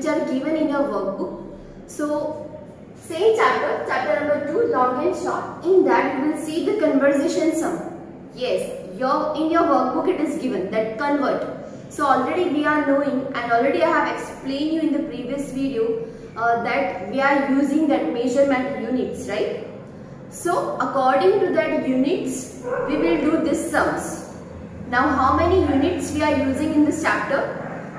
are given in your workbook. So same chapter number 2, long and short. In that you will see the conversation sum. Yes, in your workbook it is given that convert. So already we are knowing, and already I have explained you in the previous video that we are using that measurement units, right? So according to that units, we will do this sums. Now how many units we are using in this chapter?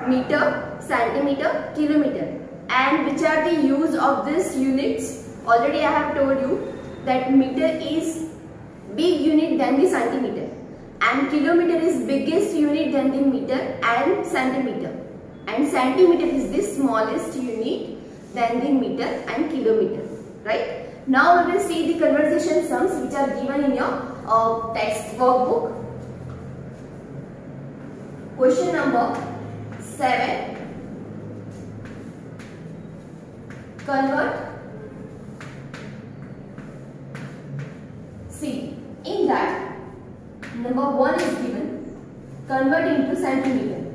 Meter, centimeter, kilometer. And which are the use of this units? Already I have told you that meter is big unit than the centimeter, and kilometer is biggest unit than the meter and centimeter, and centimeter is the smallest unit than the meter and kilometer, right? Now we will see the conversation sums which are given in your text workbook. Question number 7. Convert. See, in that number 1 is given convert into centimeter.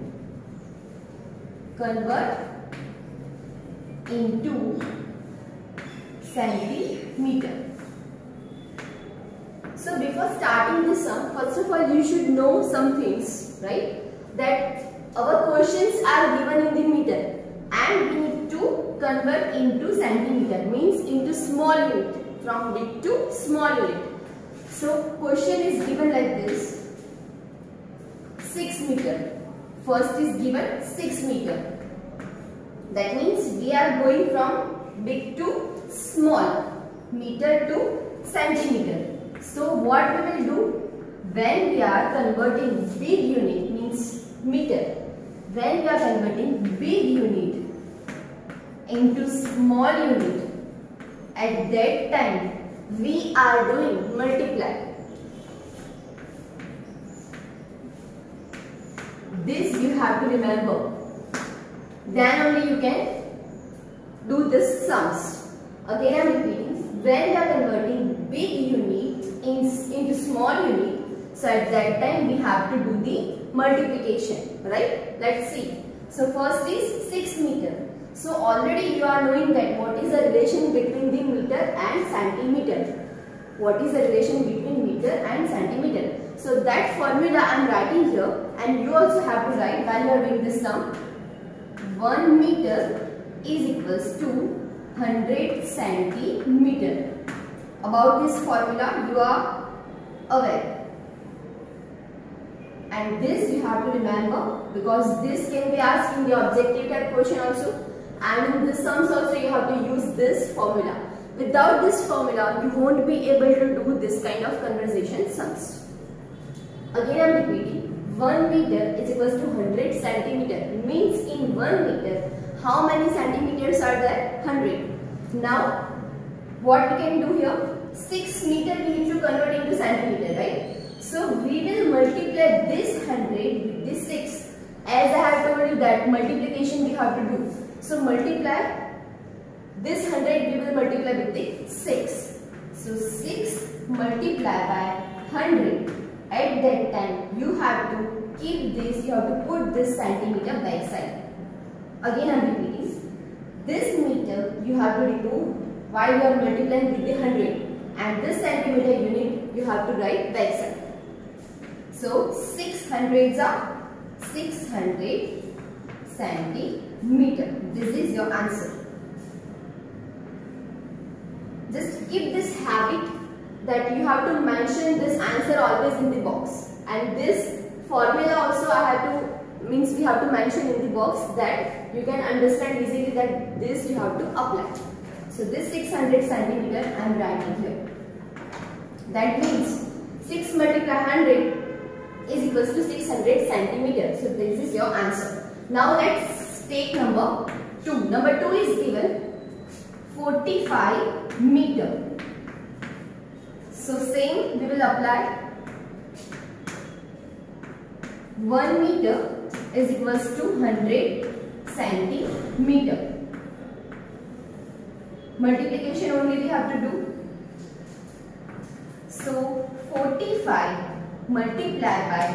Convert into centimeter. So before starting this sum, first of all you should know some things, right? That our questions are given in the meter and we need to convert into centimeter, means into small unit, from big to small unit. So question is given like this: 6 meter. First is given 6 meter. That means we are going from big to small, meter to centimeter. So what we will do when we are converting big unit, means meter, when we are converting big unit into small unit, at that time we are doing multiply. This you have to remember. Then only you can do this sums. Again I am repeating, when we are converting big unit into small unit, so at that time we have to do the multiplication, right? Let's see. So first is 6 meter. So already you are knowing that what is the relation between the meter and centimeter. What is the relation between meter and centimeter? So that formula I am writing here, and you also have to write while you are doing this sum. 1 meter is equals to 100 centimeter. About this formula you are aware. And this you have to remember, because this can be asked in the objective type question also. And in the sums also you have to use this formula. Without this formula you won't be able to do this kind of conversation sums. Again I am repeating, 1 meter is equals to 100 centimeter. Means in 1 meter how many centimeters are there? 100. Now what we can do here? 6 meter we need to convert into centimeter, right? So we will multiply this 100 with this 6. As I have told you that multiplication we have to do. So multiply this 100, we will multiply with the 6. So 6 multiply by 100. At that time you have to keep this, you have to put this centimeter back side. Again I am repeating, this meter you have to remove while you are multiplying with the 100, and this centimeter unit you have to write back side. So 600s are 600 centimeter. This is your answer. Just keep this habit that you have to mention this answer always in the box, and this formula also I have to, means we have to mention in the box, that you can understand easily that this you have to apply. So this 600 centimeter I am writing here. That means 6 multiply 100 is equals to 600 centimeter. So this is your answer. Now let's take number 2. Number 2 is given 45 meter. So same we will apply. 1 meter is equals to 100 centimeter. Multiplication only we have to do. So 45 multiplied by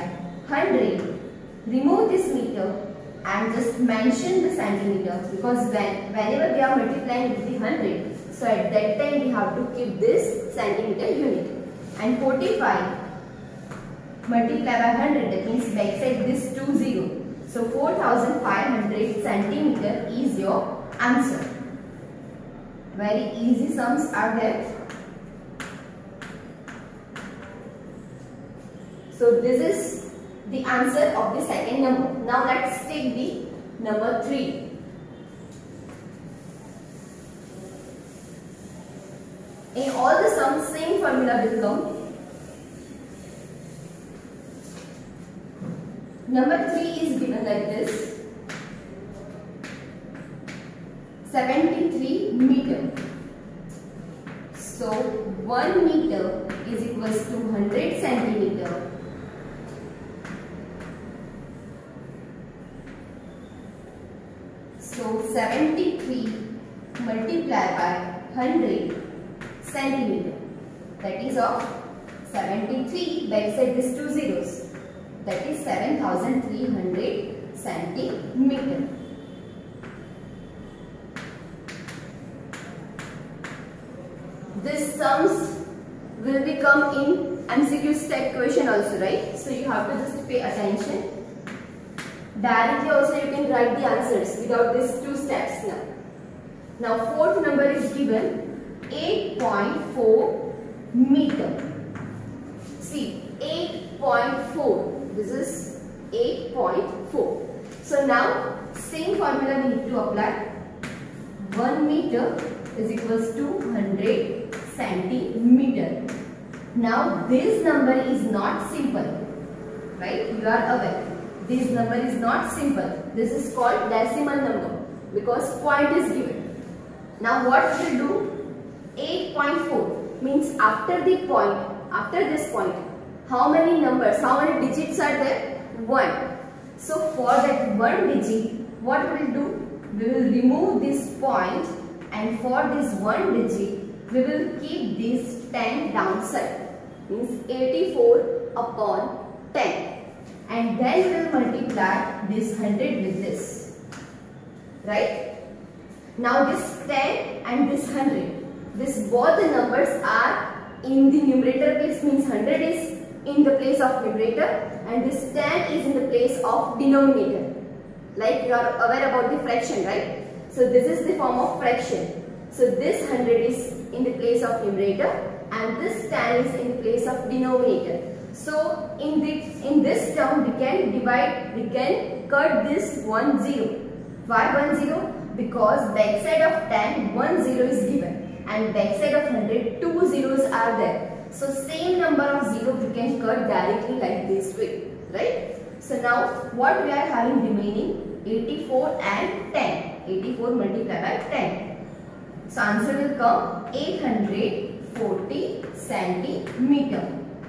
100. Remove this meter and just mention the centimeter, because whenever we are multiplying with the 100, so at that time we have to keep this centimeter unit. And 45 multiplied by 100, that means backside this 20. So 4500 centimeter is your answer. Very easy sums are there. So this is the answer of the second number. Now let's take the number 3. In all the sums, same formula will come. Number 3 is given like this. 73 meter. So 1 meter is equals to 100 centimeter. So 73 multiplied by 100 centimeter. That is of 73 backside this 2 zeros. That is 7300 centimeter. This sums will become in MCQ step question also, right? So you have to just pay attention. Directly also you can write the answers without these 2 steps now. Now fourth number is given 8.4 meter. See, 8.4. This is 8.4. So now same formula we need to apply. 1 meter is equals to 100 centimeter. Now this number is not simple, right? You are aware. This number is not simple. This is called decimal number because point is given. Now what we will do? 8.4 means after the point, after this point, how many numbers, how many digits are there? 1. So for that 1 digit, what we will do? We will remove this point, and for this 1 digit, we will keep this 10 downside. Means 84 upon 10. And then we will multiply this 100 with this. Right? Now this 10 and this 100. This both the numbers are in the numerator place, means 100 is in the place of numerator and this 10 is in the place of denominator. Like you are aware about the fraction, right? So this is the form of fraction. So this 100 is in the place of numerator and this 10 is in the place of denominator. So in this term we can cut this 1 0. Why 1 0? Because backside of 10 1 0 is given and backside of 100 2 zeros are there. So same number of 0 we can cut directly like this way, right? So now what we are having remaining? 84 and 10. 84 multiplied by 10. So answer will come 840 centimeter.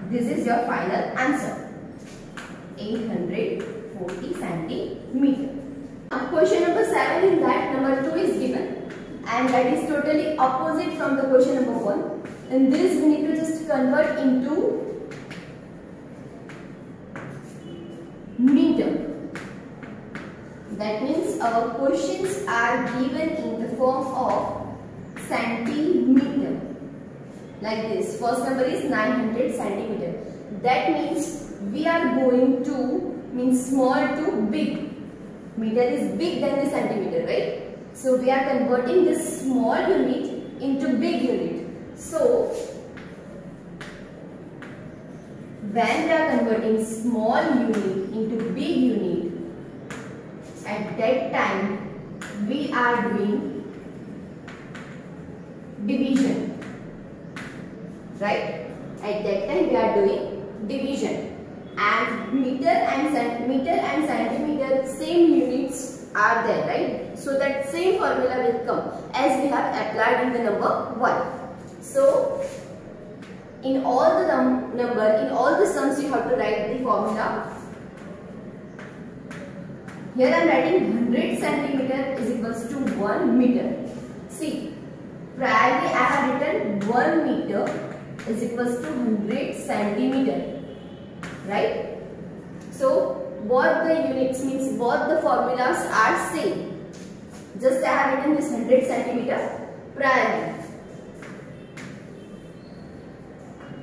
This is your final answer. 840 centimeter. Question number 7 in that number 2 is given and that is totally opposite from the question number 1. In this we need to just convert into meter. That means our questions are given in the form of centimeter. Like this. First number is 900 centimeter. That means we are going to means small to big. Meter is big than the centimeter, right? So we are converting this small unit into big unit. So when we are converting small unit into big unit, at that time we are doing division, right? At that time we are doing division. And meter and centimeter same units are there, right? So that same formula will come as we have applied in the number 1. So in all the sums you have to write the formula. Here I am writing 100 centimeter is equals to 1 meter. See, priorly I have written 1 meter is equals to 100 centimeter. Right? So both the units means both the formulas are same. Just I have written this 100 centimeter priorly.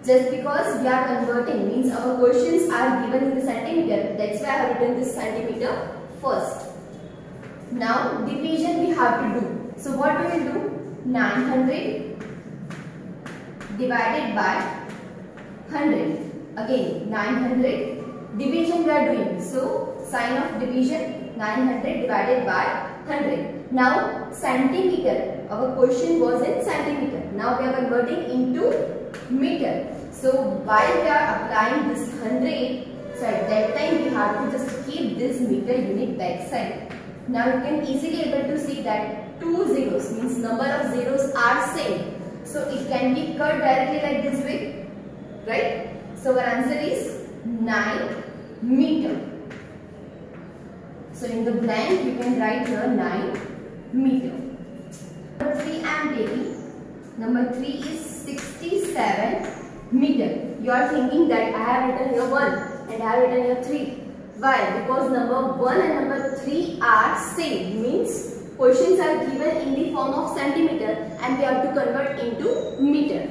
Just because we are converting means our questions are given in the centimeter, that's why I have written this centimeter first. Now division we have to do. So what we will do? 900 divided by 100. Again 900 division we are doing. So sign of division 900 divided by 100. Now centimeter. Our question was in centimeter. Now we are converting into meter. So while we are applying this 100, so at that time we have to just keep this meter unit back side. Now you can easily able to see that 2 zeros means number of zeros are same. So it can be cut directly like this way, right? So our answer is 9 meter. So in the blank you can write here 9 meter. Number 3 I am taking. Number 3 is 67 meter. You are thinking that I have written here 1 and I have written here 3. Why? Because number 1 and number 3 are same. Means questions are given in the form of centimeter and we have to convert into meter.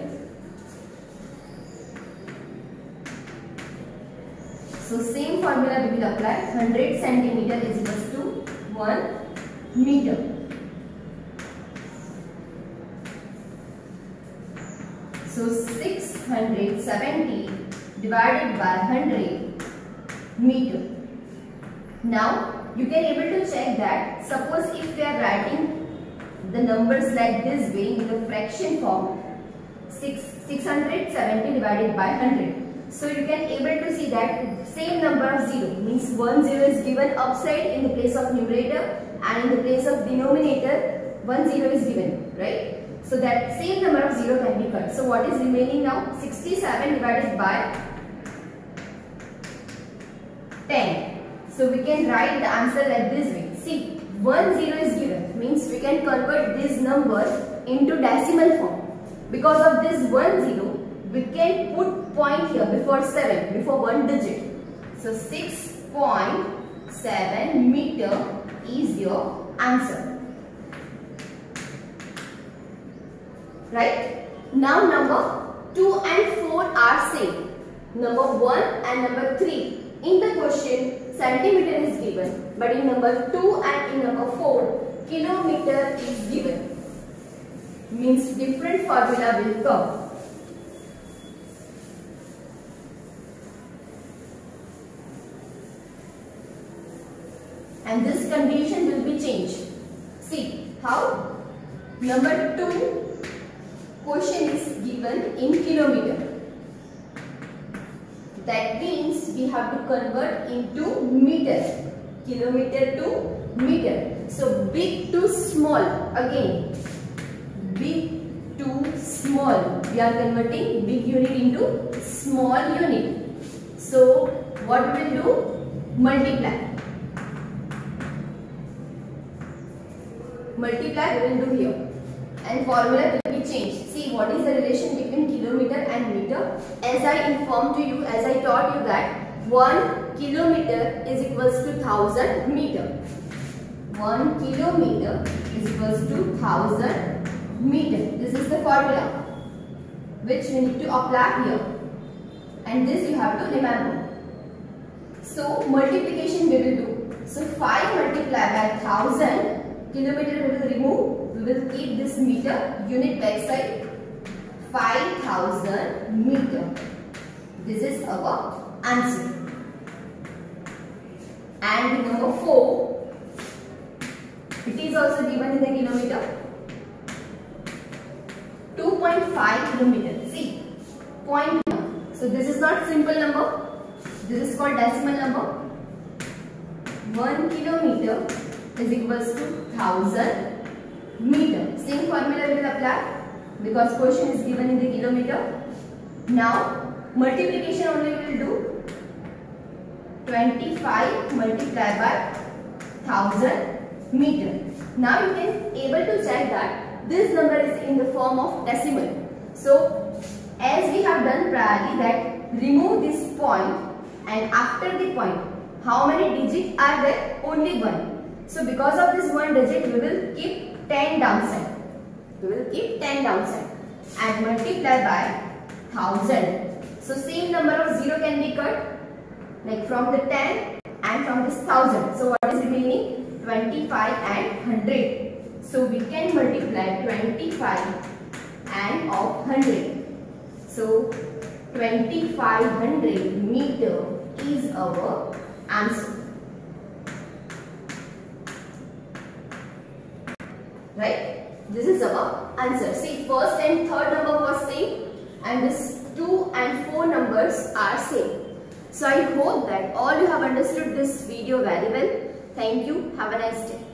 So same formula we will apply. 100 centimeter is equals to 1 meter. So 670 divided by 100 meter. Now you can able to check that suppose if we are writing the numbers like this way in the fraction form, 670 divided by 100. So you can able to see that same number of 0 means 1 0 is given upside in the place of numerator and in the place of denominator 1 0 is given, right? So that same number of 0 can be cut. So what is remaining now? 67 divided by 10. So we can write the answer like this way. See, 1 0 is given means we can convert this number into decimal form. Because of this 1 0, we can put point here before 7, before one digit. So 6.7 meter is your answer. Right? Now number 2 and 4 are same. Number 1 and number 3. In the question, centimeter is given, but in number 2 and in number 4, kilometer is given. Means different formula will come. And this condition will be changed. See how? Number 2 question is given in kilometer. That means we have to convert into meter. Kilometer to meter. So big to small. Again, big to small. We are converting big unit into small unit. So what we will do? Multiply. Multiply we will do here. And formula will be changed. See what is the relation between kilometer and meter. As I informed to you, as I taught you that 1 kilometer is equals to 1000 meter. 1 kilometer is equals to 1000 meter. This is the formula which we need to apply here. And this you have to remember. So multiplication we will do. So 5 multiplied by 1000. Kilometer we will remove. We will keep this meter unit backside. 5000 meter. This is our answer. And number 4, it is also given in the kilometer. 2.5 kilometer. See, point now. So this is not simple number. This is called decimal number. 1 kilometer is equals to 1000 meter. Same formula will apply because question is given in the kilometer. Now multiplication only we will do. 25 multiplied by 1000 meter. Now you can able to check that this number is in the form of decimal. So as we have done priorly that remove this point and after the point How many digits are there? Only 1. So because of this 1 digit, we will keep 10 downside. We will keep 10 downside and multiply by 1000. So same number of 0 can be cut, like from the 10 and from this 1000. So what is remaining? 25 and 100. So we can multiply 25 and of 100. So 2500 meter is our answer. Right? This is our answer. See, first and third number was same and this 2 and 4 numbers are same. So I hope that all you have understood this video very well. Thank you. Have a nice day.